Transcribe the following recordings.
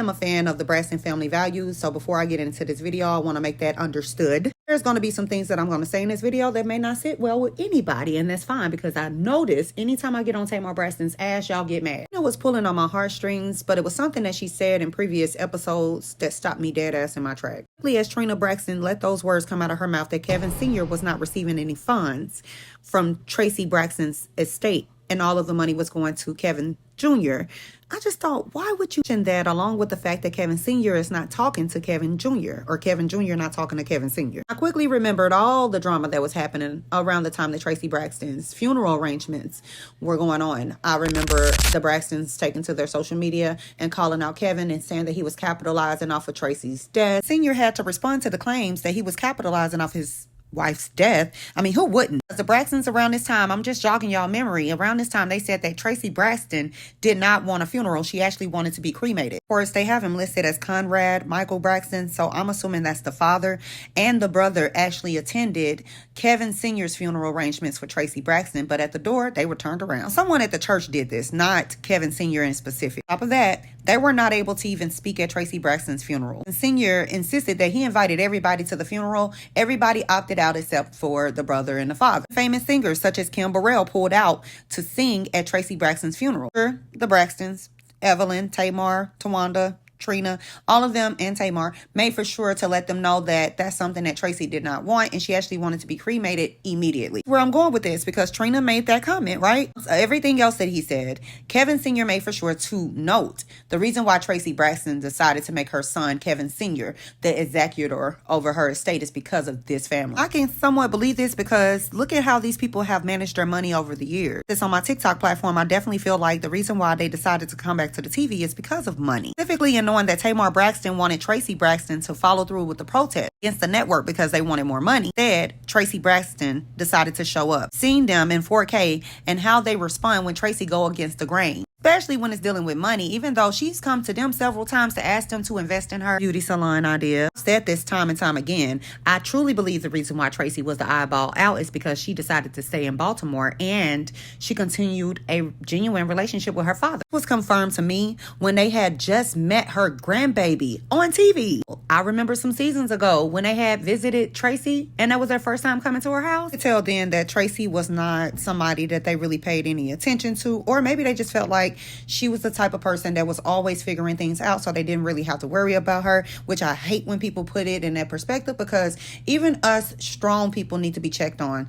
am a fan of the Braxton family values, so before I get into this video, I want to make that understood. There's going to be some things that I'm going to say in this video that may not sit well with anybody, and that's fine because I notice anytime I get on Tamar Braxton's ass, y'all get mad. It was pulling on my heartstrings, but it was something that she said in previous episodes that stopped me dead ass in my track. As Trina Braxton let those words come out of her mouth that Kevin Sr. was not receiving any funds from Traci Braxton's estate and all of the money was going to Kevin Jr., I just thought, why would you mention that along with the fact that Kevin Sr. is not talking to Kevin Jr. or Kevin Jr. not talking to Kevin Sr.? I quickly remembered all the drama that was happening around the time that Traci Braxton's funeral arrangements were going on. I remember the Braxtons taking to their social media and calling out Kevin and saying that he was capitalizing off of Traci's death. Sr. had to respond to the claims that he was capitalizing off his wife's death. I mean, who wouldn't? The Braxtons around this time, I'm just jogging y'all memory, around this time they said that Traci Braxton did not want a funeral. She actually wanted to be cremated. Of course, they have him listed as Conrad Michael Braxton, so I'm assuming that's the father, and the brother actually attended Kevin Sr.'s funeral arrangements for Traci Braxton, but at the door, they were turned around. Someone at the church did this, not Kevin Sr. in specific. On top of that, they were not able to even speak at Traci Braxton's funeral. And Sr. insisted that he invited everybody to the funeral. Everybody opted out except for the brother and the father. Famous singers such as Kim Burrell pulled out to sing at Traci Braxton's funeral. The Braxtons, Evelyn, Tamar, Towanda, Trina, all of them and Tamar made for sure to let them know that that's something that Traci did not want, and she actually wanted to be cremated immediately. Where I'm going with this, because Trina made that comment, right? So everything else that he said, Kevin Sr. made for sure to note the reason why Traci Braxton decided to make her son, Kevin Sr., the executor over her estate is because of this family. I can somewhat believe this because look at how these people have managed their money over the years. This on my TikTok platform, I definitely feel like the reason why they decided to come back to the TV is because of money. Specifically in knowing that Tamar Braxton wanted Traci Braxton to follow through with the protest against the network because they wanted more money. Instead, Traci Braxton decided to show up, seeing them in 4K and how they respond when Traci go against the grain. Especially when it's dealing with money, even though she's come to them several times to ask them to invest in her beauty salon idea. I've said this time and time again, I truly believe the reason why Traci was the eyeball out is because she decided to stay in Baltimore and she continued a genuine relationship with her father. It was confirmed to me when they had just met her grandbaby on TV. I remember some seasons ago when they had visited Traci and that was their first time coming to her house. I could tell then that Traci was not somebody that they really paid any attention to, or maybe they just felt like she was the type of person that was always figuring things out, so they didn't really have to worry about her, which I hate when people put it in that perspective because even us strong people need to be checked on.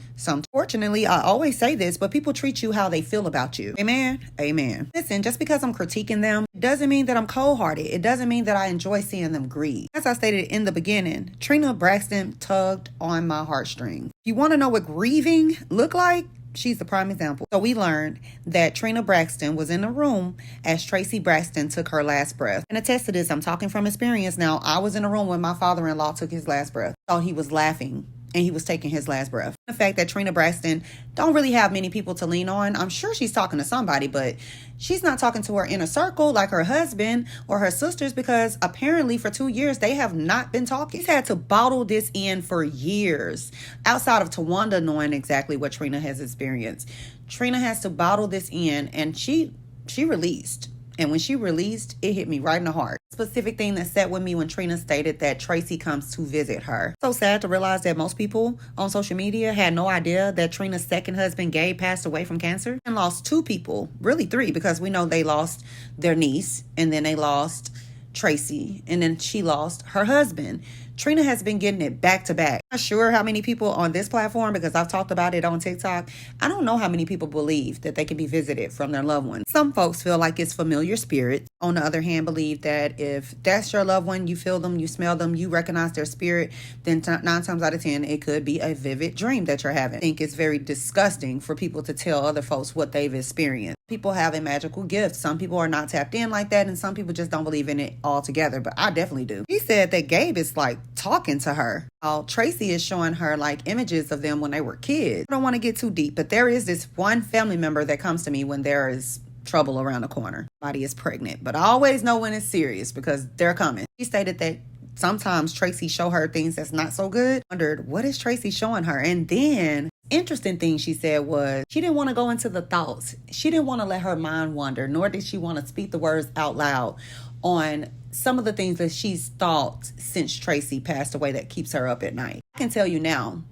Fortunately, I always say this, but people treat you how they feel about you. Amen? Amen. Listen, just because I'm critiquing them, it doesn't mean that I'm cold-hearted. It doesn't mean that I enjoy seeing them grieve. As I stated in the beginning, Trina Braxton tugged on my heartstrings. If you want to know what grieving look like, she's the prime example. So we learned that Trina Braxton was in the room as Traci Braxton took her last breath. And attest to this, I'm talking from experience now. I was in the room when my father-in-law took his last breath. So he was laughing and he was taking his last breath. The fact that Trina Braxton don't really have many people to lean on. I'm sure she's talking to somebody, but she's not talking to her inner circle like her husband or her sisters because apparently for 2 years they have not been talking. She's had to bottle this in for years. Outside of Towanda knowing exactly what Trina has experienced, Trina has to bottle this in, and she released. And when she released, it hit me right in the heart. Specific thing that sat with me when Trina stated that Traci comes to visit her. So sad to realize that most people on social media had no idea that Trina's second husband, Gabe, passed away from cancer and lost 2 people, really 3, because we know they lost their niece and then they lost Traci and then she lost her husband. Trina has been getting it back to back. I'm not sure how many people on this platform, because I've talked about it on TikTok, I don't know how many people believe that they can be visited from their loved ones. Some folks feel like it's familiar spirits. On the other hand, believe that if that's your loved one, you feel them, you smell them, you recognize their spirit, then 9 times out of 10, it could be a vivid dream that you're having. I think it's very disgusting for people to tell other folks what they've experienced. People have a magical gift. Some people are not tapped in like that, and some people just don't believe in it altogether, but I definitely do. He said that Gabe is like talking to her. Traci is showing her like images of them when they were kids. I don't want to get too deep, but there is this one family member that comes to me when there is trouble around the corner. Somebody is pregnant, but I always know when it's serious because they're coming. He stated that sometimes Traci show her things that's not so good. Wondered, what is Traci showing her? And then interesting thing she said was she didn't want to go into the thoughts. She didn't want to let her mind wander, nor did she want to speak the words out loud on some of the things that she's thought since Traci passed away that keeps her up at night. I can tell you now,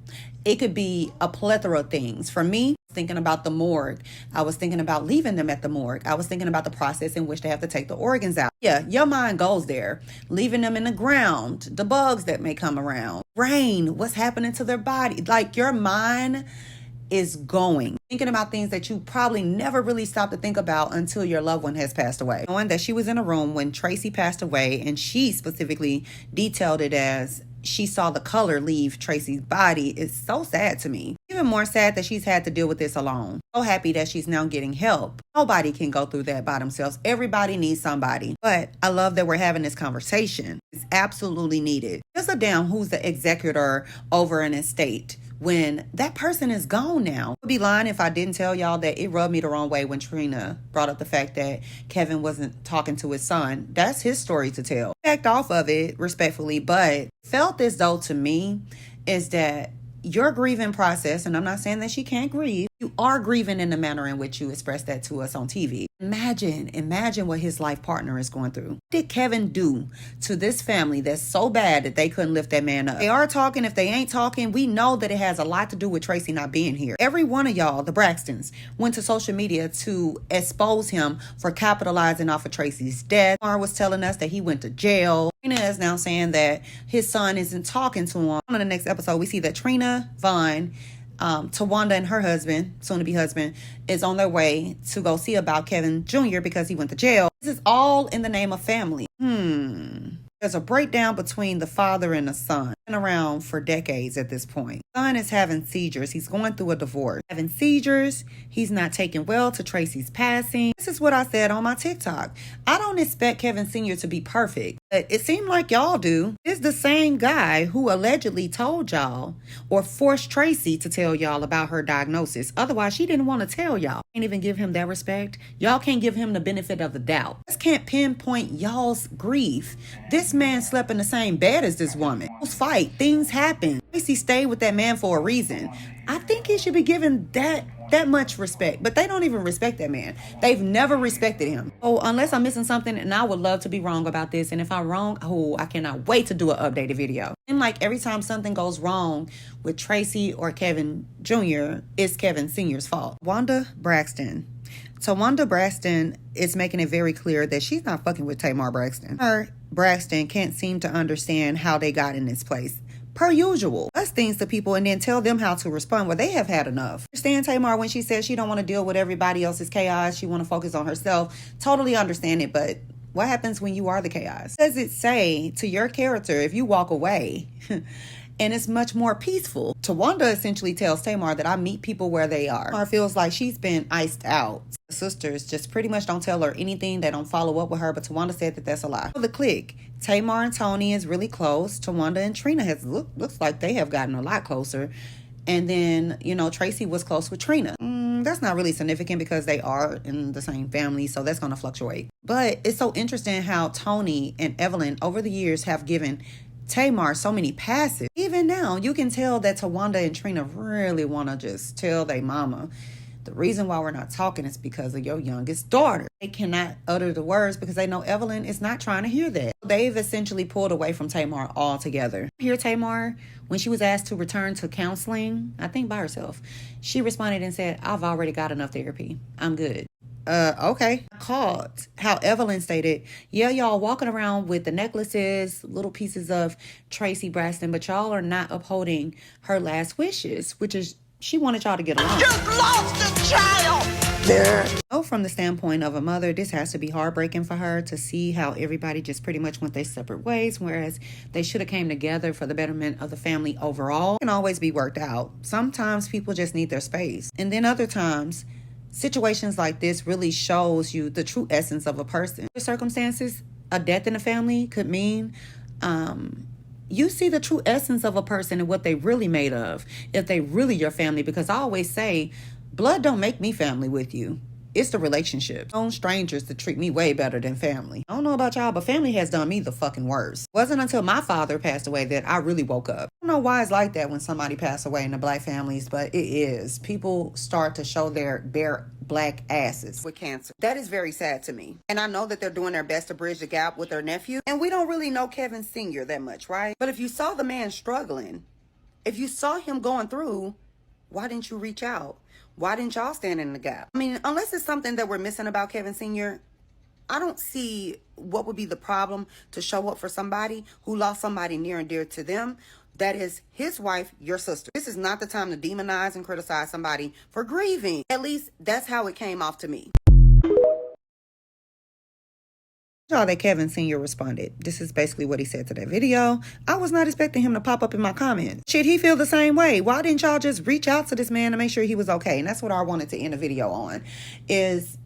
it could be a plethora of things. For me, thinking about the morgue, I was thinking about leaving them at the morgue. I was thinking about the process in which they have to take the organs out. Yeah, your mind goes there. Leaving them in the ground, the bugs that may come around, rain, what's happening to their body. Like, your mind is going, thinking about things that you probably never really stopped to think about until your loved one has passed away. Knowing that she was in a room when Traci passed away, and she specifically detailed it as she saw the color leave Traci's body, is so sad to me. Even more sad that she's had to deal with this alone. So happy that she's now getting help. Nobody can go through that by themselves. Everybody needs somebody. But I love that we're having this conversation. It's absolutely needed. Just a damn who's the executor over an estate when that person is gone now. I'd be lying if I didn't tell y'all that it rubbed me the wrong way when Trina brought up the fact that Kevin wasn't talking to his son. That's his story to tell. Backed off of it respectfully, but felt as though to me is that your grieving process, and I'm not saying that she can't grieve, you are grieving in the manner in which you express that to us on TV. Imagine what his life partner is going through. What did Kevin do to this family that's so bad that they couldn't lift that man up? They are talking. If they ain't talking, we know that it has a lot to do with Traci not being here. Every one of y'all, the Braxtons, went to social media to expose him for capitalizing off of Traci's death. Tamar was telling us that he went to jail. Trina is now saying that his son isn't talking to him. On the next episode, we see that Trina, Vaughn, Towanda and her husband, soon-to-be husband, is on their way to go see about Kevin Jr. because he went to jail. This is all in the name of family. There's a breakdown between the father and the son. Been around for decades at this point. Son is having seizures. He's going through a divorce. Having seizures. He's not taking well to Traci's passing. This is what I said on my TikTok. I don't expect Kevin Sr. to be perfect, but it seemed like y'all do. It's the same guy who allegedly told y'all or forced Traci to tell y'all about her diagnosis. Otherwise, she didn't want to tell y'all. Can't even give him that respect. Y'all can't give him the benefit of the doubt. Just can't pinpoint y'all's grief. This man slept in the same bed as this woman. Fight. Things happen. Traci stayed with that man for a reason. I think he should be given that much respect, but they don't even respect that man. They've never respected him. Oh, unless I'm missing something, and I would love to be wrong about this, and if I'm wrong, I cannot wait to do an updated video. And like every time something goes wrong with Traci or Kevin Jr., it's Kevin Sr.'s fault. Towanda Braxton is making it very clear that she's not fucking with Tamar Braxton. Her Braxton can't seem to understand how they got in this place. Per usual, us things to people and then tell them how to respond. Well, they have had enough. Understand Tamar when she says she don't want to deal with everybody else's chaos. She want to focus on herself. Totally understand it, but what happens when you are the chaos? What does it say to your character if you walk away? And it's much more peaceful. Towanda essentially tells Tamar that I meet people where they are. Tamar feels like she's been iced out. The sisters just pretty much don't tell her anything. They don't follow up with her, but Towanda said that that's a lie. For the clique, Tamar and Toni is really close. Towanda and Trina looks like they have gotten a lot closer. And then, Traci was close with Trina. That's not really significant because they are in the same family, so that's going to fluctuate. But it's so interesting how Toni and Evelyn over the years have given Tamar so many passes. Even now, you can tell that Towanda and Trina really want to just tell their mama, the reason why we're not talking is because of your youngest daughter. They cannot utter the words because they know Evelyn is not trying to hear that. They've essentially pulled away from Tamar altogether. Here, Tamar, when she was asked to return to counseling, I think by herself, she responded and said, I've already got enough therapy. I'm good. Okay. I caught how Evelyn stated, yeah, y'all walking around with the necklaces, little pieces of Traci Braxton, but y'all are not upholding her last wishes, which is she wanted y'all to get along. You've lost a child! There. So from the standpoint of a mother, this has to be heartbreaking for her to see how everybody just pretty much went their separate ways, whereas they should have came together for the betterment of the family overall. It can always be worked out. Sometimes people just need their space. And then other times, situations like this really shows you the true essence of a person. The circumstances, a death in the family could mean you see the true essence of a person and what they really made of, if they really your family. Because I always say, blood don't make me family with you. It's the relationship. Known strangers to treat me way better than family. I don't know about y'all, but family has done me the fucking worst. It wasn't until my father passed away that I really woke up. I don't know why it's like that when somebody passed away in the black families, but it is. People start to show their bare black asses with cancer. That is very sad to me. And I know that they're doing their best to bridge the gap with their nephew. And we don't really know Kevin Sr. that much, right? But if you saw the man struggling, if you saw him going through, why didn't you reach out? Why didn't y'all stand in the gap? I mean, unless it's something that we're missing about Kevin Sr., I don't see what would be the problem to show up for somebody who lost somebody near and dear to them. That is his wife, your sister. This is not the time to demonize and criticize somebody for grieving. At least that's how it came off to me. Y'all, that Kevin Sr. responded. This is basically what he said to that video. I was not expecting him to pop up in my comments. Should he feel the same way? Why didn't y'all just reach out to this man to make sure he was okay? And that's what I wanted to end the video on, is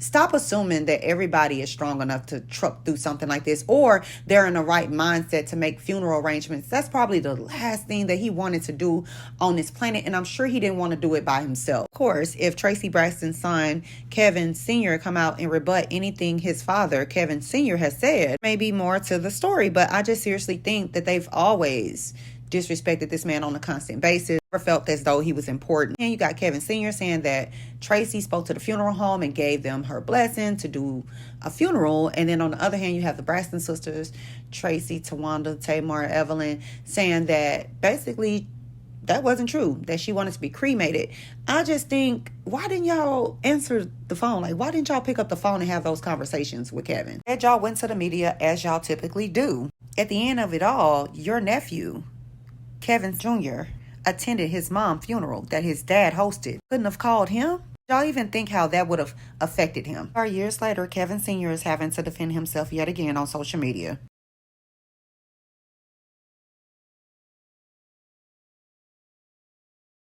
stop assuming that everybody is strong enough to truck through something like this, or they're in the right mindset to make funeral arrangements. That's probably the last thing that he wanted to do on this planet, and I'm sure he didn't want to do it by himself. Of course, if Traci Braxton's son, Kevin Sr., come out and rebut anything his father, Kevin Sr., has said, maybe more to the story, but I just seriously think that they've always disrespected this man on a constant basis, or felt as though he was important. And you got Kevin Sr. saying that Traci spoke to the funeral home and gave them her blessing to do a funeral. And then on the other hand, you have the Braxton sisters, Traci, Towanda, Tamar, Evelyn, saying that basically that wasn't true, that she wanted to be cremated. I just think, why didn't y'all answer the phone? Like, why didn't y'all pick up the phone and have those conversations with Kevin? And y'all went to the media as y'all typically do. At the end of it all, your nephew, Kevin Jr., attended his mom's funeral that his dad hosted. Couldn't have called him? Y'all even think how that would have affected him? Years later, Kevin Sr. is having to defend himself yet again on social media.